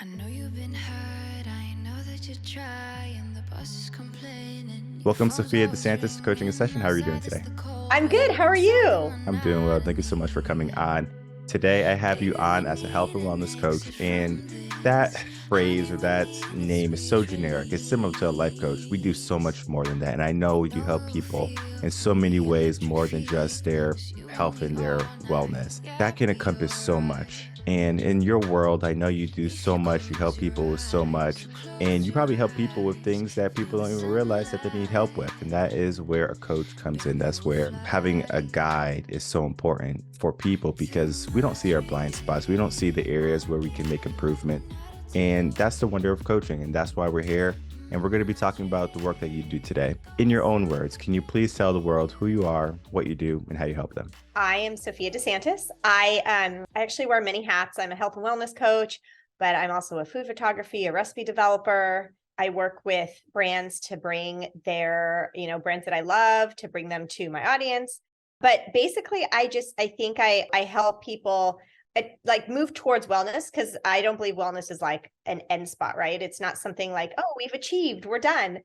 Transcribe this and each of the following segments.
I know you've been hurt, I know that you're trying, the boss is complaining, your Welcome, phone's Sophia always DeSantis, to Coaching a ringing Session. How are you doing outside it's today? the I'm cold, good. How are inside I'm you? I'm doing well. Thank you so much for unnerved. coming on. Today, I have you Baby, we on as a health need and an wellness coach, exit and from that this. phrase or Maybe we that need name is some so generic. It's similar to a life coach. We do so much trees. more than that. And I know I you know help we'll people feel in so many the ways electric more than fever, just their 'cause you and health me and their all night. wellness. Yeah, That can we encompass were so much. And in your world, I know you do if so you much. You help close your people with so eyes, much. And close you your probably help people with eyes, things that people feel the don't even realize that they need help with. And that sunlight is where a coach comes in. beneath the That's roof where having a lights. guide is so important for people because we don't see our blind spots. We don't see the areas where we can make improvement. And that's the wonder of coaching. And that's why we're here. And we're going to be talking about the work that you do today. In your own words, can you please tell the world who you are, what you do, and how you help them? I am Sophia DeSantis. I actually wear many hats. I'm a health and wellness coach, but I'm also a food photography, a recipe developer. I work with brands to bring their, brands that I love to bring them to my audience. But basically, I think I help people like move towards wellness because I don't believe wellness is like an end spot, right? It's not something like, oh, we've achieved, we're done.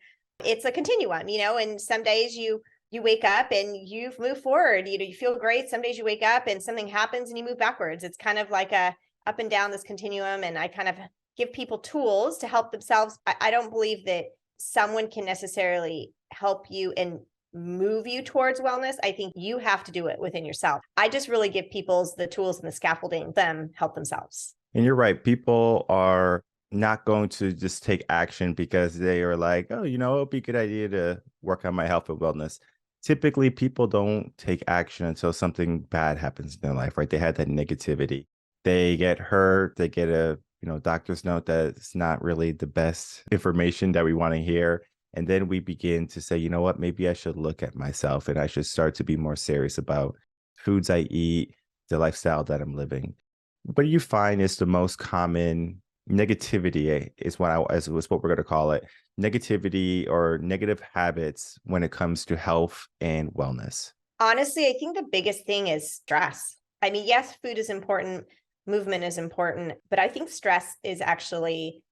It's a continuum, and some days you wake up and you've moved forward, you feel great. Some days you wake up and something happens and you move backwards. It's kind of like a up and down this continuum. And I kind of give people tools to help themselves. I don't believe that someone can necessarily help you and move you towards wellness. I think you have to do it within yourself. I just really give people the tools and the scaffolding, them help themselves. And you're right. People are not going to just take action because they are like, oh, it'd be a good idea to work on my health and wellness. Typically, people don't take action until something bad happens in their life, right? They had that negativity. They get hurt. They get a, doctor's note that it's not really the best information that we want to hear. And then we begin to say, you know what, maybe I should look at myself and I should start to be more serious about foods I eat, the lifestyle that I'm living. What do you find is the most common negativity is what we're going to call it, negativity or negative habits when it comes to health and wellness? Honestly, I think the biggest thing is stress. I mean, yes, food is important, movement is important, but I think stress is actually,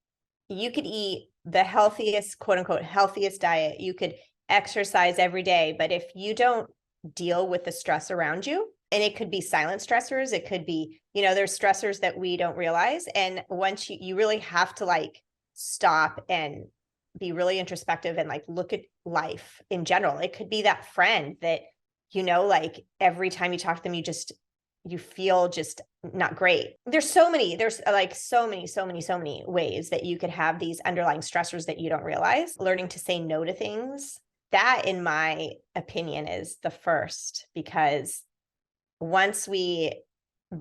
you could eat the healthiest, quote unquote, healthiest diet. You could exercise every day, but if you don't deal with the stress around you, and it could be silent stressors, it could be, there's stressors that we don't realize. And once you really have to like stop and be really introspective and like look at life in general. It could be that friend that, like every time you talk to them, you feel just not great. There's like so many ways that you could have these underlying stressors that you don't realize. Learning to say no to things, that in my opinion is the first, because once we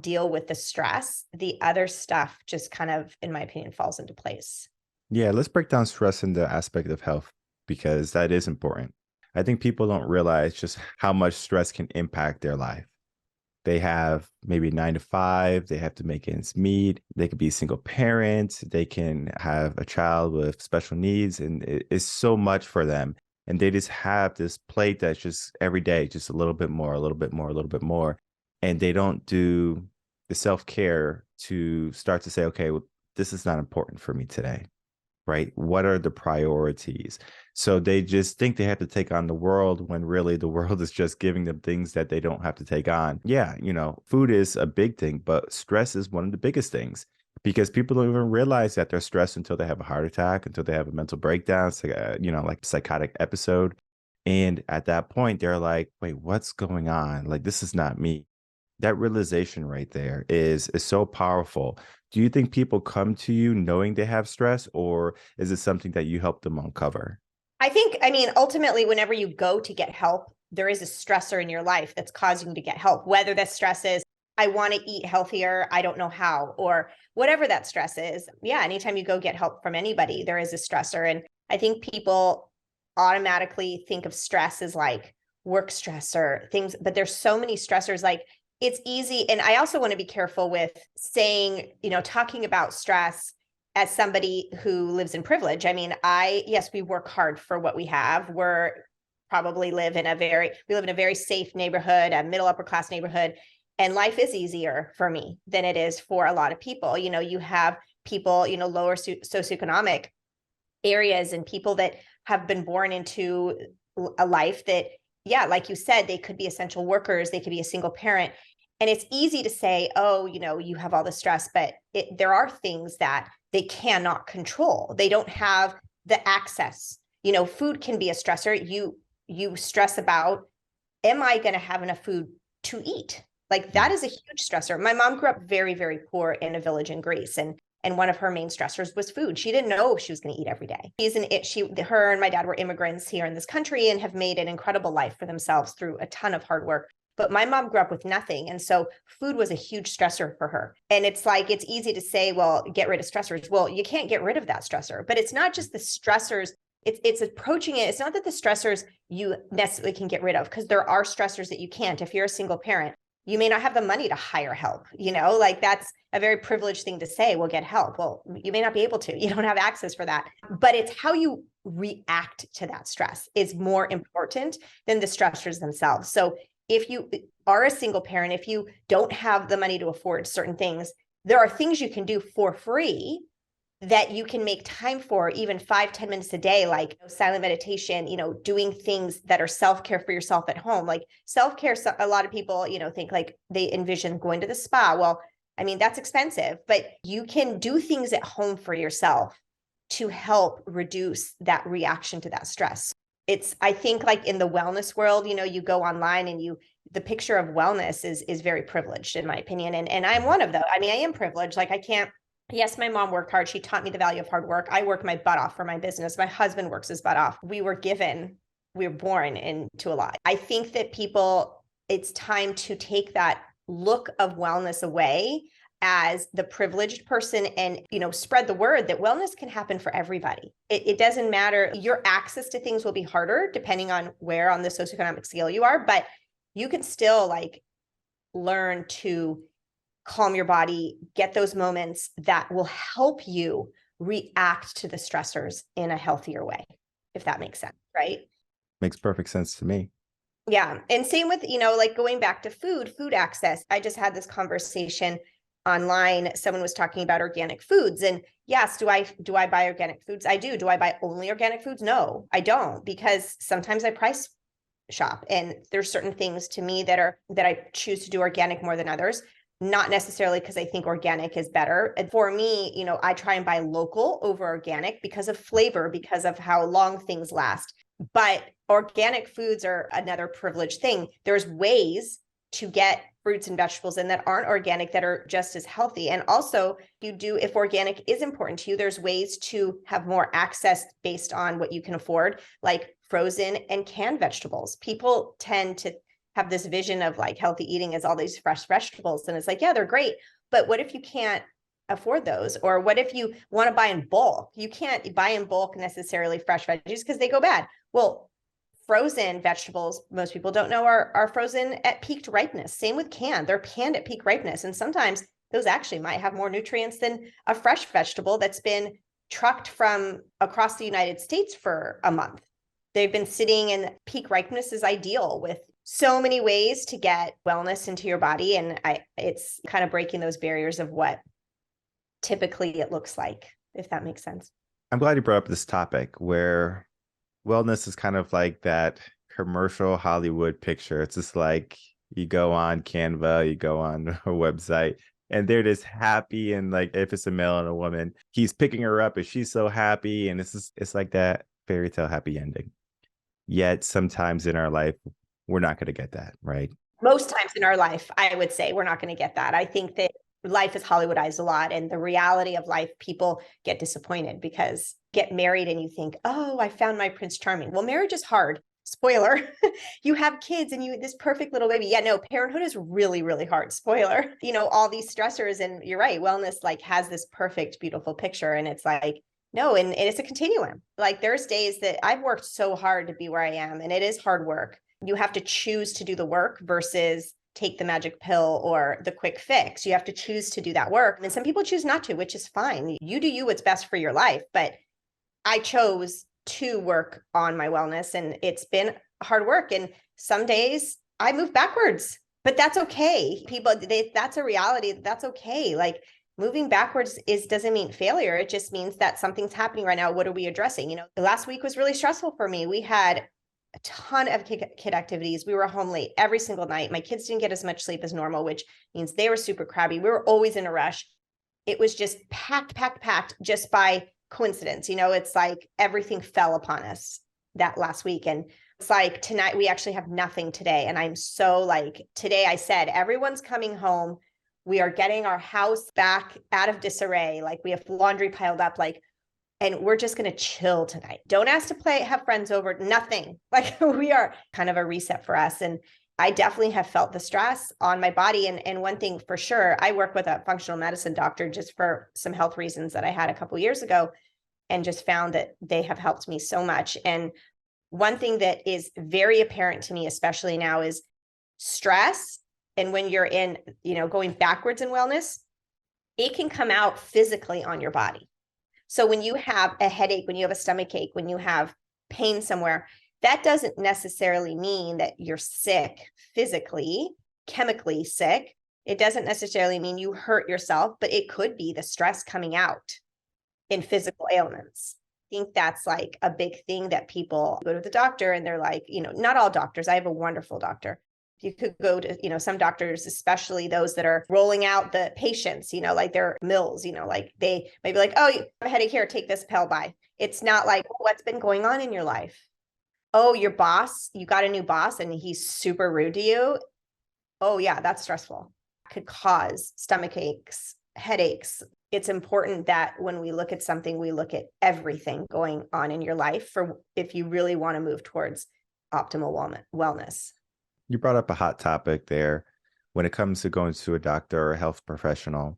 deal with the stress, the other stuff just kind of, in my opinion, falls into place. Yeah, let's break down stress in the aspect of health because that is important. I think people don't realize just how much stress can impact their life. They have maybe 9 to 5, they have to make ends meet. They could be a single parent, they can have a child with special needs, and it's so much for them. And they just have this plate that's just every day, just a little bit more, a little bit more, a little bit more. And they don't do the self care to start to say, okay, well, this is not important for me today, right? What are the priorities? So they just think they have to take on the world when really the world is just giving them things that they don't have to take on. Yeah, food is a big thing, but stress is one of the biggest things because people don't even realize that they're stressed until they have a heart attack, until they have a mental breakdown, so, like psychotic episode. And at that point, they're like, wait, what's going on? Like, this is not me. That realization right there is so powerful. Do you think people come to you knowing they have stress, or is it something that you help them uncover? I mean, ultimately, whenever you go to get help, there is a stressor in your life that's causing you to get help, whether that stress is, I want to eat healthier, I don't know how, or whatever that stress is. Yeah, anytime you go get help from anybody, there is a stressor. And I think people automatically think of stress as like work stress or things, but there's so many stressors. Like it's easy. And I also want to be careful with saying, talking about stress as somebody who lives in privilege. I mean, yes, we work hard for what we have. We live in a very safe neighborhood, a middle upper class neighborhood. And life is easier for me than it is for a lot of people. You have people, lower socioeconomic areas and people that have been born into a life that, yeah, like you said, they could be essential workers, they could be a single parent. And it's easy to say, oh, you have all the stress, but there are things that they cannot control. They don't have the access. Food can be a stressor. You stress about, am I going to have enough food to eat? Like that is a huge stressor. My mom grew up very, very poor in a village in Greece. And one of her main stressors was food. She didn't know if she was going to eat every day. Her and my dad were immigrants here in this country and have made an incredible life for themselves through a ton of hard work. But my mom grew up with nothing. And so food was a huge stressor for her. And it's like, it's easy to say, well, get rid of stressors. Well, you can't get rid of that stressor, but it's not just the stressors. It's approaching it. It's not that the stressors you necessarily can get rid of, because there are stressors that you can't. If you're a single parent, you may not have the money to hire help, like that's a very privileged thing to say, well, get help. Well, you may not be able to, you don't have access for that, but it's how you react to that stress is more important than the stressors themselves. So if you are a single parent, if you don't have the money to afford certain things, there are things you can do for free that you can make time for, even 5-10 minutes a day, like silent meditation, doing things that are self-care for yourself at home. Like self-care, a lot of people, think like they envision going to the spa. Well, I mean, that's expensive, but you can do things at home for yourself to help reduce that reaction to that stress. I think like in the wellness world, you go online and the picture of wellness is very privileged in my opinion. And I'm one of those. I mean, I am privileged. Like yes, my mom worked hard. She taught me the value of hard work. I work my butt off for my business. My husband works his butt off. We were born into a lot. I think that it's time to take that look of wellness away as the privileged person and, spread the word that wellness can happen for everybody. It doesn't matter. Your access to things will be harder depending on where on the socioeconomic scale you are, but you can still learn to calm your body, get those moments that will help you react to the stressors in a healthier way, if that makes sense, right? Makes perfect sense to me. Yeah. And same with, going back to food access. I just had this conversation online. Someone was talking about organic foods. And yes, do I buy organic foods? I do. Do I buy only organic foods? No, I don't, because sometimes I price shop and there's certain things to me that I choose to do organic more than others. Not necessarily because I think organic is better. And for me, I try and buy local over organic because of flavor, because of how long things last. But organic foods are another privileged thing. There's ways to get fruits and vegetables in that aren't organic that are just as healthy. And also, if organic is important to you, there's ways to have more access based on what you can afford, like frozen and canned vegetables. People tend to have this vision of healthy eating as all these fresh vegetables. And it's like, yeah, they're great. But what if you can't afford those? Or what if you want to buy in bulk? You can't buy in bulk necessarily fresh veggies because they go bad. Well, frozen vegetables, most people don't know, are frozen at peaked ripeness. Same with canned. They're canned at peak ripeness. And sometimes those actually might have more nutrients than a fresh vegetable that's been trucked from across the United States for a month. They've been sitting in peak ripeness is ideal with so many ways to get wellness into your body. And it's kind of breaking those barriers of what typically it looks like, if that makes sense. I'm glad you brought up this topic where wellness is kind of like that commercial Hollywood picture. It's just like you go on Canva, you go on a website, and they're just happy. And if it's a male and a woman, he's picking her up and she's so happy. And it's like that fairy tale happy ending. Yet sometimes in our life, we're not going to get that, right? Most times in our life, I would say we're not going to get that. I think that life is Hollywoodized a lot, and the reality of life, people get disappointed because get married and you think, oh, I found my Prince Charming. Well, marriage is hard. Spoiler. You have kids and this perfect little baby. Yeah, no, parenthood is really, really hard. Spoiler. All these stressors, and you're right. Wellness has this perfect, beautiful picture, and it's no, and it's a continuum. There's days that I've worked so hard to be where I am, and it is hard work. You have to choose to do the work versus take the magic pill or the quick fix. You have to choose to do that work. And some people choose not to, which is fine. You do what's best for your life. But I chose to work on my wellness, and it's been hard work. And some days I move backwards, but that's okay. That's a reality. That's okay. moving backwards doesn't mean failure. It just means that something's happening right now. What are we addressing? Last week was really stressful for me. We had a ton of kid activities. We were home late every single night. My kids didn't get as much sleep as normal, which means they were super crabby. We were always in a rush. It was just packed just by coincidence. It's like everything fell upon us that last week. And it's like tonight, we actually have nothing today. And I'm so like, today I said, everyone's coming home. We are getting our house back out of disarray. Like we have laundry piled up, and we're just going to chill tonight. Don't ask to have friends over, nothing. Like we are kind of a reset for us. And I definitely have felt the stress on my body. And one thing for sure, I work with a functional medicine doctor just for some health reasons that I had a couple of years ago, and just found that they have helped me so much. And one thing that is very apparent to me, especially now, is stress. And when you're in, going backwards in wellness, it can come out physically on your body. So when you have a headache, when you have a stomach ache, when you have pain somewhere, that doesn't necessarily mean that you're sick physically, chemically sick. It doesn't necessarily mean you hurt yourself, but it could be the stress coming out in physical ailments. I think that's like a big thing that people go to the doctor and they're like, not all doctors. I have a wonderful doctor. You could go to, some doctors, especially those that are rolling out the patients, like they're mills, like they may be like, oh, you have a headache here, take this pill by. It's not like, what's been going on in your life? Oh, your boss, you got a new boss and he's super rude to you. Oh yeah, that's stressful. Could cause stomach aches, headaches. It's important that when we look at something, we look at everything going on in your life if you really want to move towards optimal wellness. You brought up a hot topic there when it comes to going to a doctor or a health professional,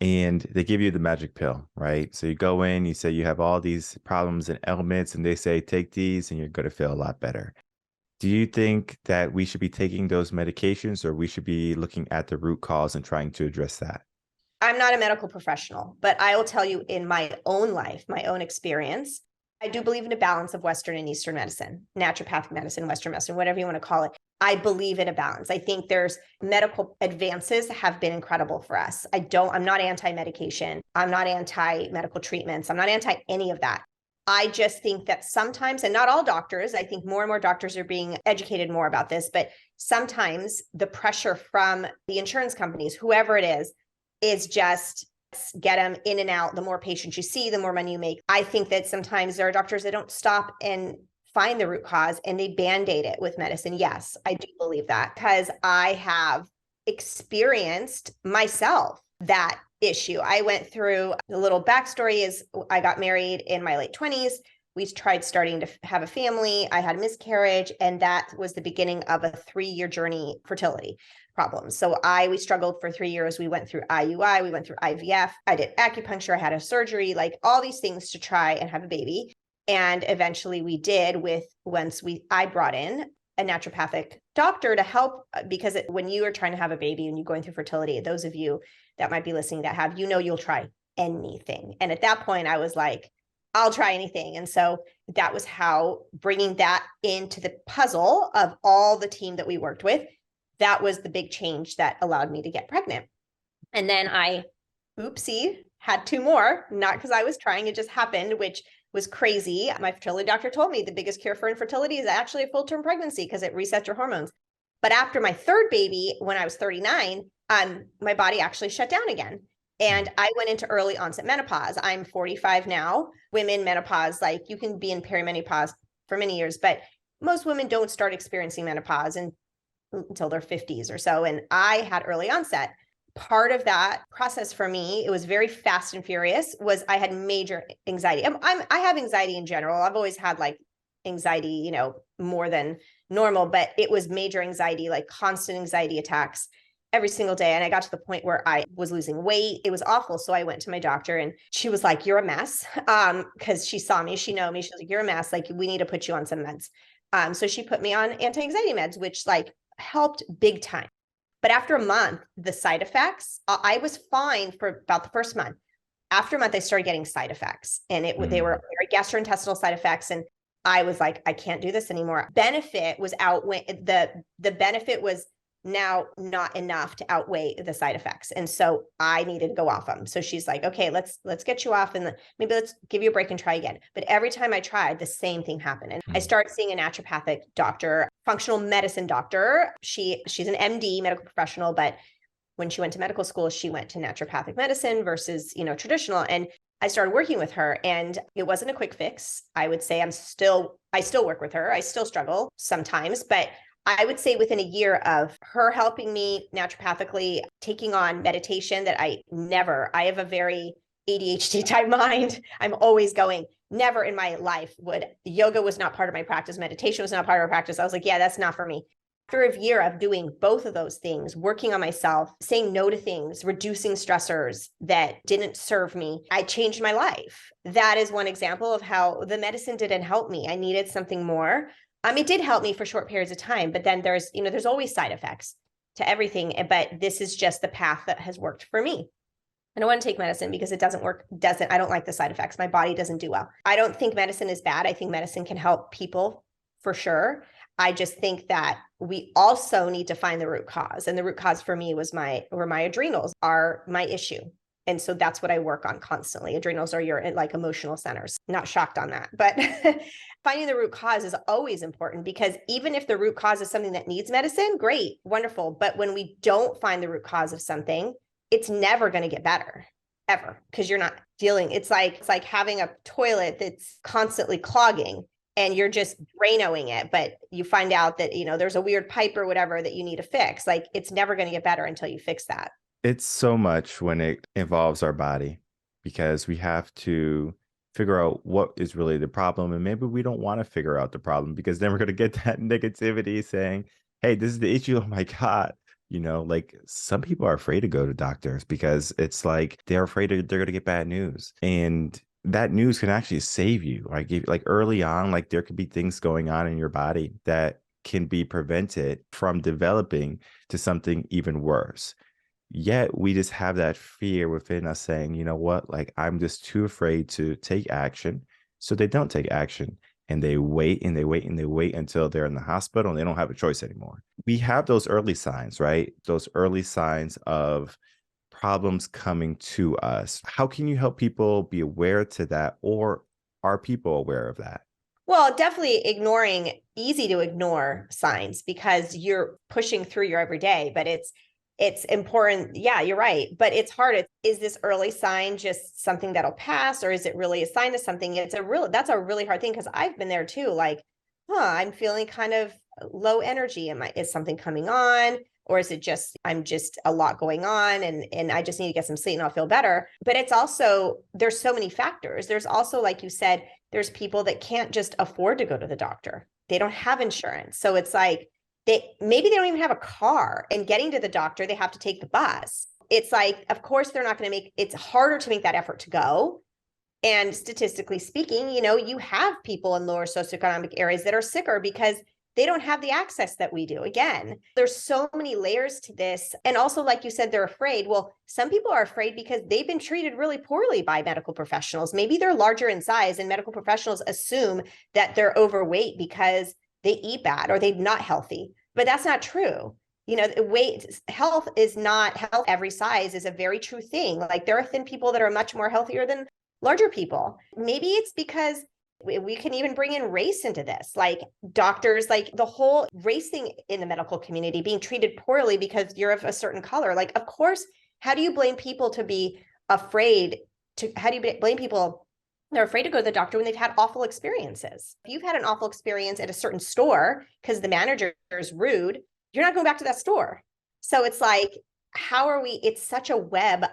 and they give you the magic pill, right? So you go in, you say you have all these problems and ailments, and they say, take these and you're going to feel a lot better. Do you think that we should be taking those medications, or we should be looking at the root cause and trying to address that? I'm not a medical professional, but I will tell you in my own life, my own experience, I do believe in a balance of Western and Eastern medicine, naturopathic medicine, Western medicine, whatever you want to call it. I believe in a balance. I think there's medical advances have been incredible for us. I'm not anti-medication. I'm not anti-medical treatments. I'm not anti any of that. I just think that sometimes, and not all doctors, I think more and more doctors are being educated more about this, but sometimes the pressure from the insurance companies, whoever it is just get them in and out. The more patients you see, the more money you make. I think that sometimes there are doctors that don't stop and find the root cause and they band-aid it with medicine. Yes, I do believe that because I have experienced myself that issue. I went through the little backstory is I got married in my late 20s. We tried starting to have a family. I had a miscarriage, and that was the beginning of a 3-year journey fertility problems. So we struggled for 3 years. We went through IUI, we went through IVF. I did acupuncture, I had a surgery, like all these things to try and have a baby. And eventually we did I brought in a naturopathic doctor to help, because when you are trying to have a baby and you're going through fertility, those of you that might be listening that have, you'll try anything. And at that point I was like, I'll try anything. And so that was how bringing that into the puzzle of all the team that we worked with, that was the big change that allowed me to get pregnant. And then I, had 2 more, not because I was trying, it just happened, which was crazy. My fertility doctor told me the biggest cure for infertility is actually a full-term pregnancy because it resets your hormones. But after my 3rd baby, when I was 39, my body actually shut down again. And I went into early onset menopause. I'm 45 now. Women menopause, like you can be in perimenopause for many years, but most women don't start experiencing menopause until their 50s or so. And I had early onset. Part of that process for me, it was very fast and furious, was I had major anxiety. I have anxiety in general. I've always had like anxiety, more than normal, but it was major anxiety, like constant anxiety attacks every single day. And I got to the point where I was losing weight. It was awful. So I went to my doctor and she was like, you're a mess. Cause she saw me, she know me. She was like, you're a mess. Like, we need to put you on some meds. So she put me on anti-anxiety meds, which like helped big time. But after a month, the side effects, I was fine for about the first month. After a month, I started getting side effects, and they were very gastrointestinal side effects. And I was like, I can't do this anymore. Benefit was the benefit was now not enough to outweigh the side effects. And so I needed to go off them. So she's like, okay, let's get you off and maybe let's give you a break and try again. But every time I tried, the same thing happened. And I started seeing a naturopathic doctor, functional medicine doctor. She's an MD, medical professional, but when she went to medical school, she went to naturopathic medicine versus, traditional. And I started working with her, and it wasn't a quick fix. I would say I still work with her. I still struggle sometimes, but I would say within a year of her helping me naturopathically, taking on meditation that I have a very ADHD type mind. I'm always going. Never in my life yoga was not part of my practice. Meditation was not part of my practice. I was like, yeah, that's not for me. After a year of doing both of those things, working on myself, saying no to things, reducing stressors that didn't serve me, I changed my life. That is one example of how the medicine didn't help me. I needed something more. It did help me for short periods of time, but then there's always side effects to everything. But this is just the path that has worked for me. I don't want to take medicine because it doesn't work. I don't like the side effects. My body doesn't do well. I don't think medicine is bad. I think medicine can help people for sure. I just think that we also need to find the root cause. And the root cause for me were my adrenals are my issue. And so that's what I work on constantly. Adrenals are your emotional centers. Not shocked on that, but finding the root cause is always important, because even if the root cause is something that needs medicine, great, wonderful. But when we don't find the root cause of something, it's never going to get better ever, because you're not dealing. It's like having a toilet that's constantly clogging and you're just Dranoing it, but you find out that, there's a weird pipe or whatever that you need to fix. It's never going to get better until you fix that. It's so much when it involves our body, because we have to figure out what is really the problem. And maybe we don't want to figure out the problem, because then we're going to get that negativity saying, hey, this is the issue. Oh my God. Some people are afraid to go to doctors because it's like they're afraid they're going to get bad news. And that news can actually save you. Early on, there could be things going on in your body that can be prevented from developing to something even worse. Yet we just have that fear within us saying, you know what, I'm just too afraid to take action. So they don't take action, and they wait and they wait and they wait until they're in the hospital and they don't have a choice anymore. We have those early signs, right? Those early signs of problems coming to us. How can you help people be aware to that, or are people aware of that? Well, definitely easy to ignore signs because you're pushing through your everyday, but it's important. Yeah, you're right. But it's hard. Is this early sign just something that'll pass, or is it really a sign of something? That's a really hard thing, because I've been there too. I'm feeling kind of low energy. Is something coming on? Or is it just, I'm just a lot going on and I just need to get some sleep and I'll feel better. But it's also, there's so many factors. There's also, like you said, there's people that can't just afford to go to the doctor. They don't have insurance. So it's like, maybe they don't even have a car, and getting to the doctor, they have to take the bus. It's like, of course, they're not going to it's harder to make that effort to go. And statistically speaking, you have people in lower socioeconomic areas that are sicker because they don't have the access that we do. Again, there's so many layers to this. And also, like you said, they're afraid. Well, some people are afraid because they've been treated really poorly by medical professionals. Maybe they're larger in size and medical professionals assume that they're overweight because they eat bad or they're not healthy. But that's not true. Health every size is a very true thing. There are thin people that are much more healthier than larger people. Maybe it's because we can even bring in race into this, doctors, the whole race thing in the medical community, being treated poorly because you're of a certain color. Of course, how do you blame people how do you blame people they're afraid to go to the doctor when they've had awful experiences? If you've had an awful experience at a certain store because the manager is rude, you're not going back to that store. So it's it's such a web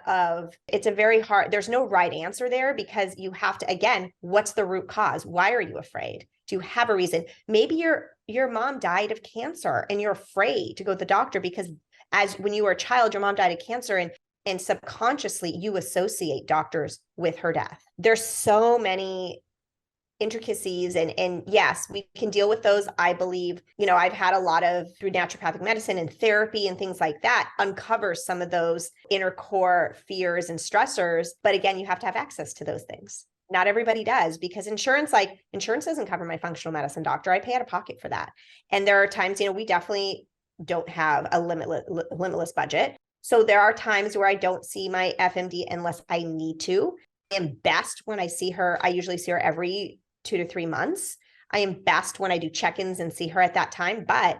it's a very hard, there's no right answer there, because you have to, again, what's the root cause? Why are you afraid? Do you have a reason? Maybe your mom died of cancer and you're afraid to go to the doctor because when you were a child, your mom died of cancer, and subconsciously you associate doctors with her death. There's so many intricacies, and yes, we can deal with those. I believe, I've had a lot through naturopathic medicine and therapy and things like that, uncover some of those inner core fears and stressors. But again, you have to have access to those things. Not everybody does, because insurance doesn't cover my functional medicine doctor. I pay out of pocket for that. And there are times, we definitely don't have a limitless budget. So there are times where I don't see my FMD unless I need to. I am best when I see her. I usually see her every 2 to 3 months. I am best when I do check-ins and see her at that time. But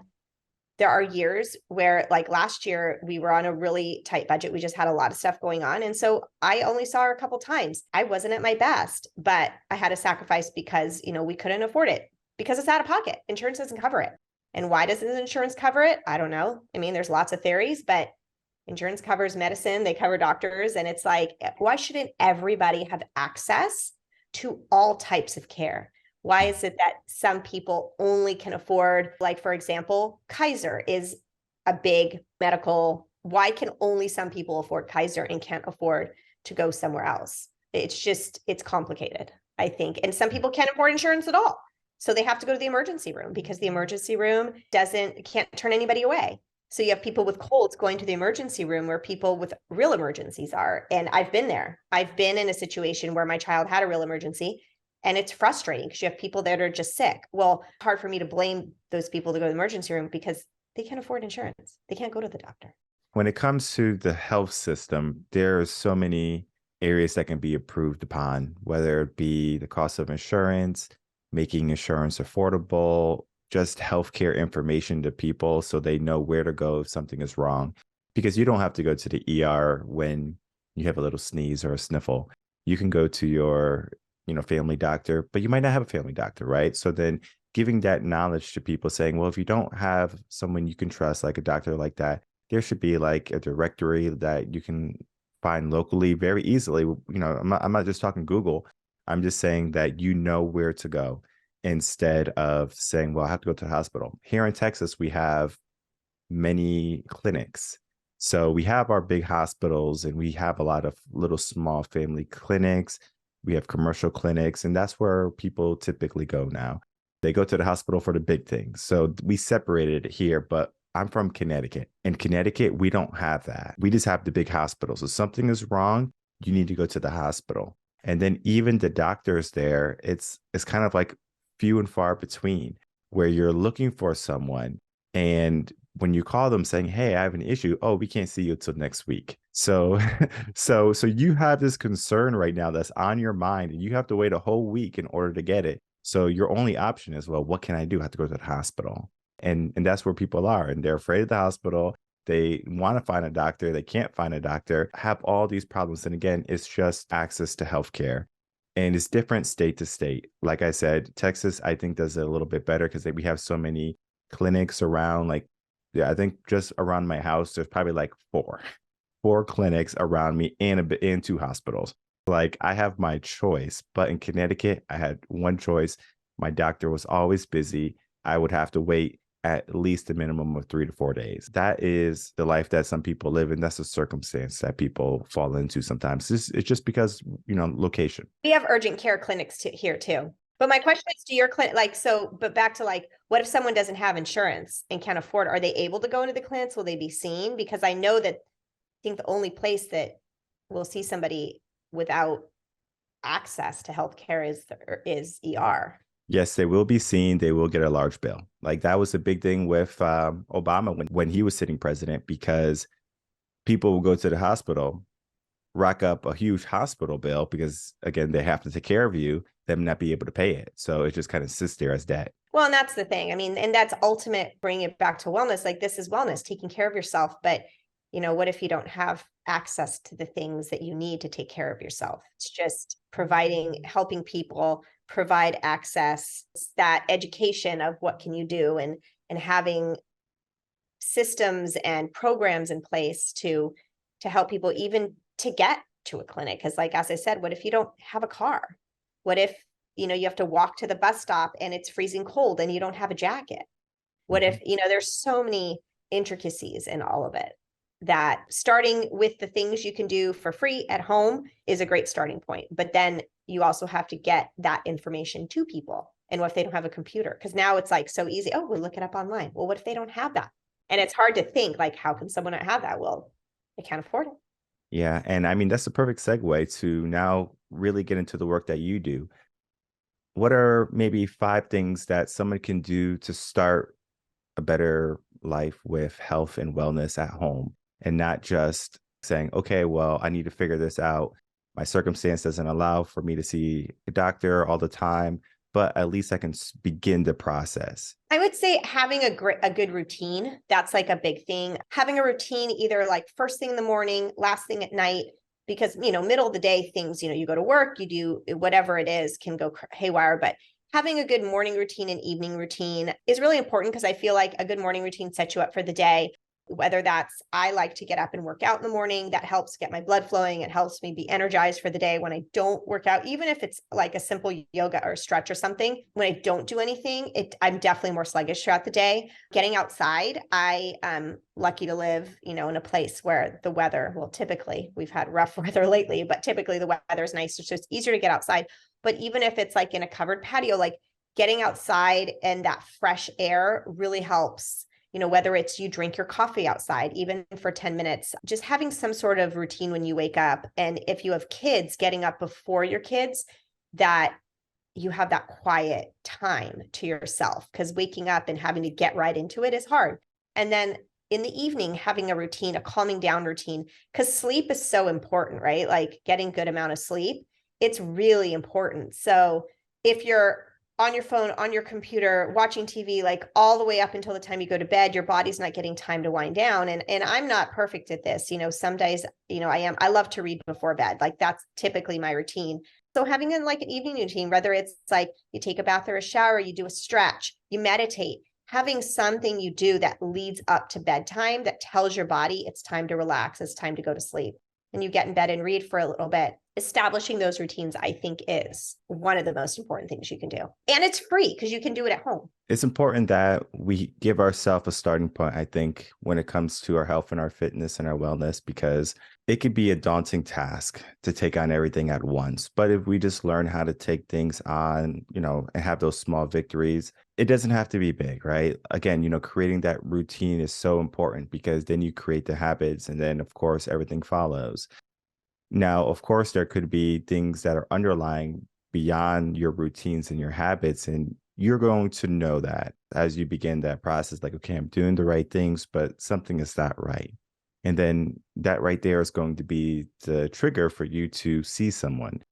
there are years where, like last year, we were on a really tight budget. We just had a lot of stuff going on. And so I only saw her a couple times. I wasn't at my best, but I had to sacrifice because, we couldn't afford it because it's out of pocket. Insurance doesn't cover it. And why doesn't insurance cover it? I don't know. I mean, there's lots of theories, but insurance covers medicine, they cover doctors. And it's like, why shouldn't everybody have access to all types of care? Why is it that some people only can afford, like, for example, Kaiser is a big medical, why can only some people afford Kaiser and can't afford to go somewhere else? It's complicated, I think. And some people can't afford insurance at all. So they have to go to the emergency room because the emergency room can't turn anybody away. So you have people with colds going to the emergency room where people with real emergencies are. And I've been there. I've been in a situation where my child had a real emergency. And it's frustrating because you have people that are just sick. Well, it's hard for me to blame those people to go to the emergency room because they can't afford insurance. They can't go to the doctor. When it comes to the health system, there are so many areas that can be improved upon, whether it be the cost of insurance, making insurance affordable, just healthcare information to people so they know where to go if something is wrong. Because you don't have to go to the ER when you have a little sneeze or a sniffle. You can go to your family doctor, but you might not have a family doctor, right? So then giving that knowledge to people saying, well, if you don't have someone you can trust, like a doctor like that, there should be like a directory that you can find locally very easily. I'm not just talking Google. I'm just saying that where to go instead of saying, well, I have to go to the hospital. Here in Texas, we have many clinics. So we have our big hospitals and we have a lot of little small family clinics. We have commercial clinics, and that's where people typically go now. They go to the hospital for the big things. So we separated it here, but I'm from Connecticut. In Connecticut, we don't have that. We just have the big hospitals. So something is wrong, you need to go to the hospital. And then even the doctors there, it's kind of like few and far between where you're looking for someone. And when you call them saying, hey, I have an issue, oh, we can't see you till next week. So you have this concern right now that's on your mind and you have to wait a whole week in order to get it. So your only option is, well, what can I do? I have to go to the hospital. And that's where people are. And they're afraid of the hospital. They want to find a doctor. They can't find a doctor, have all these problems. And again, it's just access to healthcare. And it's different state to state. Like I said, Texas, I think, does it a little bit better because we have so many clinics around. I think just around my house, there's probably like four clinics around me and 2 hospitals. Like I have my choice, but in Connecticut, I had one choice. My doctor was always busy. I would have to wait at least a minimum of 3 to 4 days. That is the life that some people live in. That's a circumstance that people fall into sometimes. It's just because, location. We have urgent care clinics here too. But my question is, to your clinic, but back to what if someone doesn't have insurance and can't afford, are they able to go into the clinics? Will they be seen? Because I know that I think the only place that we'll see somebody without access to healthcare is ER. Yes, they will be seen. They will get a large bill. Like that was a big thing with Obama when he was sitting president, because people will go to the hospital, rack up a huge hospital bill because, again, they have to take care of you, them not be able to pay it. So it just kind of sits there as debt. Well, and that's the thing. I mean, and that's ultimate, bringing it back to wellness. Like this is wellness, taking care of yourself. But, what if you don't have access to the things that you need to take care of yourself? It's just helping people provide access, that education of what can you do, and having systems and programs in place to help people even to get to a clinic. Because as I said, what if you don't have a car? What if, you have to walk to the bus stop and it's freezing cold and you don't have a jacket? What if, there's so many intricacies in all of it, that starting with the things you can do for free at home is a great starting point. But then you also have to get that information to people. And what if they don't have a computer? Because now it's so easy. Oh, we'll look it up online. Well, what if they don't have that? And it's hard to think, how can someone not have that? Well, they can't afford it. Yeah. And I mean, that's the perfect segue to now really get into the work that you do. What are maybe 5 things that someone can do to start a better life with health and wellness at home and not just saying, okay, well, I need to figure this out. My circumstance doesn't allow for me to see a doctor all the time, but at least I can begin the process. I would say having a good routine, that's like a big thing. Having a routine, either like first thing in the morning, last thing at night, because, middle of the day things, you go to work, you do whatever it is, can go haywire. But having a good morning routine and evening routine is really important, because I feel like a good morning routine sets you up for the day. Whether that's, I like to get up and work out in the morning, that helps get my blood flowing. It helps me be energized for the day. When I don't work out, even if it's like a simple yoga or stretch or something, when I don't do anything, I'm definitely more sluggish throughout the day. Getting outside, I am lucky to live, in a place where the weather, well, typically we've had rough weather lately, but typically the weather is nice. So it's easier to get outside. But even if it's like in a covered patio, like getting outside and that fresh air really helps. Whether it's you drink your coffee outside, even for 10 minutes, just having some sort of routine when you wake up. And if you have kids, getting up before your kids, that you have that quiet time to yourself, because waking up and having to get right into it is hard. And then in the evening, having a routine, a calming down routine, because sleep is so important, right? Like getting good amount of sleep, it's really important. So if you're on your phone, on your computer, watching TV, like all the way up until the time you go to bed, your body's not getting time to wind down. And I'm not perfect at this. Some days, I love to read before bed. Like that's typically my routine. So having an evening routine, whether it's like you take a bath or a shower, you do a stretch, you meditate, having something you do that leads up to bedtime that tells your body it's time to relax, it's time to go to sleep. And you get in bed and read for a little bit. Establishing those routines, I think, is one of the most important things you can do. And it's free because you can do it at home. It's important that we give ourselves a starting point, I think, when it comes to our health and our fitness and our wellness, because it could be a daunting task to take on everything at once. But if we just learn how to take things on, and have those small victories, it doesn't have to be big, right? Again, creating that routine is so important, because then you create the habits and then, of course, everything follows. Now, of course, there could be things that are underlying beyond your routines and your habits, and you're going to know that as you begin that process, like, okay, I'm doing the right things, but something is not right. And then that right there is going to be the trigger for you to see someone,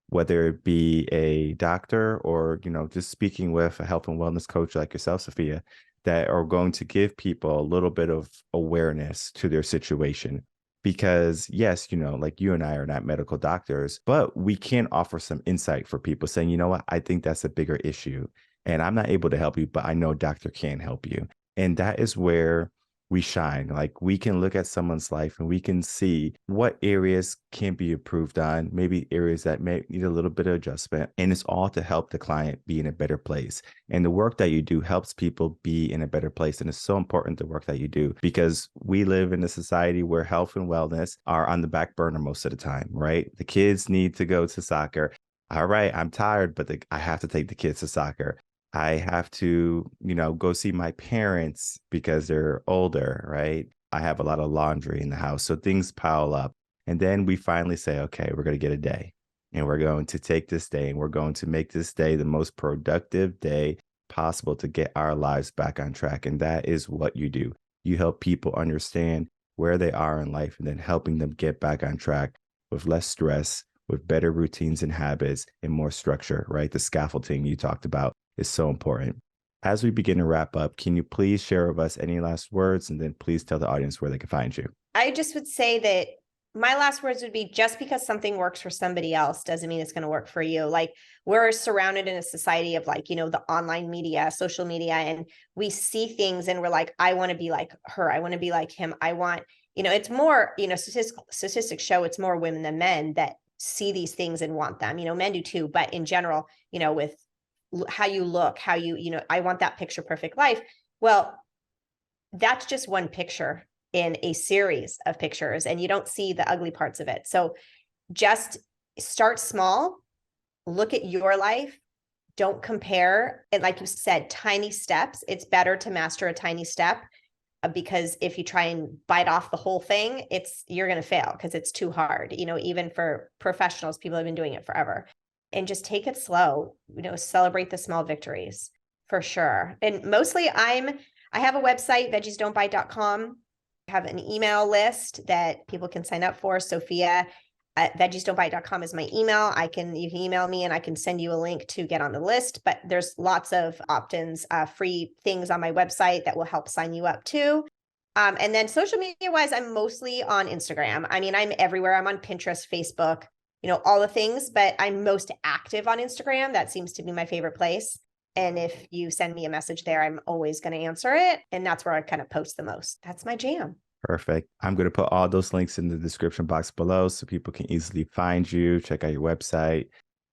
whether it be a doctor or, just speaking with a health and wellness coach like yourself, Sophia, that are going to give people a little bit of awareness to their situation. Because yes, like you and I are not medical doctors, but we can offer some insight for people saying, you know what, I think that's a bigger issue and I'm not able to help you, but I know a doctor can help you. And that is where we shine. Like we can look at someone's life and we can see what areas can be improved on, maybe areas that may need a little bit of adjustment. And it's all to help the client be in a better place. And the work that you do helps people be in a better place. And it's so important, the work that you do, because we live in a society where health and wellness are on the back burner most of the time, right? The kids need to go to soccer. All right, I'm tired, but I have to take the kids to soccer. I have to, go see my parents because they're older, right? I have a lot of laundry in the house. So things pile up. And then we finally say, okay, we're going to get a day and we're going to take this day and we're going to make this day the most productive day possible to get our lives back on track. And that is what you do. You help people understand where they are in life and then helping them get back on track with less stress, with better routines and habits and more structure, right? The scaffolding you talked about is so important. As we begin to wrap up, can you please share with us any last words, and then please tell the audience where they can find you? I just would say that my last words would be, just because something works for somebody else doesn't mean it's going to work for you. Like we're surrounded in a society of the online media, social media, and we see things and we're like, I want to be like her. I want to be like him. I want, it's more, statistics show it's more women than men that see these things and want them. Men do too, but in general, with how you look, how I want that picture perfect life. Well, that's just one picture in a series of pictures, and you don't see the ugly parts of it. So just start small, look at your life, don't compare. And like you said, tiny steps. It's better to master a tiny step, because if you try and bite off the whole thing, you're going to fail because it's too hard. Even for professionals, people have been doing it forever. And just take it slow, celebrate the small victories for sure. And mostly I have a website, veggiesdon'tbite.com. I have an email list that people can sign up for. Sophia at veggiesdon'tbite.com is my email. You can email me and I can send you a link to get on the list, but there's lots of opt-ins, free things on my website that will help sign you up too. And then social media wise, I'm mostly on Instagram. I mean, I'm everywhere. I'm on Pinterest, Facebook, all the things, but I'm most active on Instagram. That seems to be my favorite place. And if you send me a message there, I'm always going to answer it. And that's where I kind of post the most. That's my jam. Perfect. I'm going to put all those links in the description box below so people can easily find you, check out your website,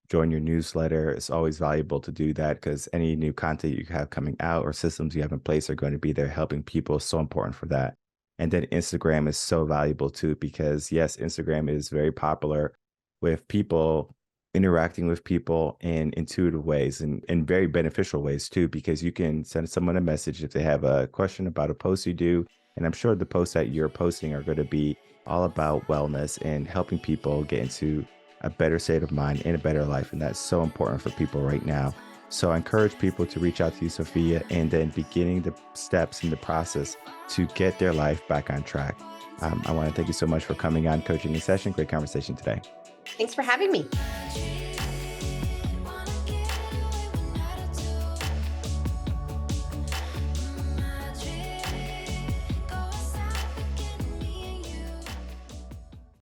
join your newsletter. It's always valuable to do that because any new content you have coming out or systems you have in place are going to be there helping people. So important for that. And then Instagram is so valuable too, because yes, Instagram is very popular with people interacting with people in intuitive ways and in very beneficial ways too, because you can send someone a message if they have a question about a post you do. And I'm sure the posts that you're posting are going to be all about wellness and helping people get into a better state of mind and a better life. And that's so important for people right now. So I encourage people to reach out to you, Sophia, and then beginning the steps in the process to get their life back on track. I want to thank you so much for coming on Coaching in Session. Great conversation today. Thanks for having me.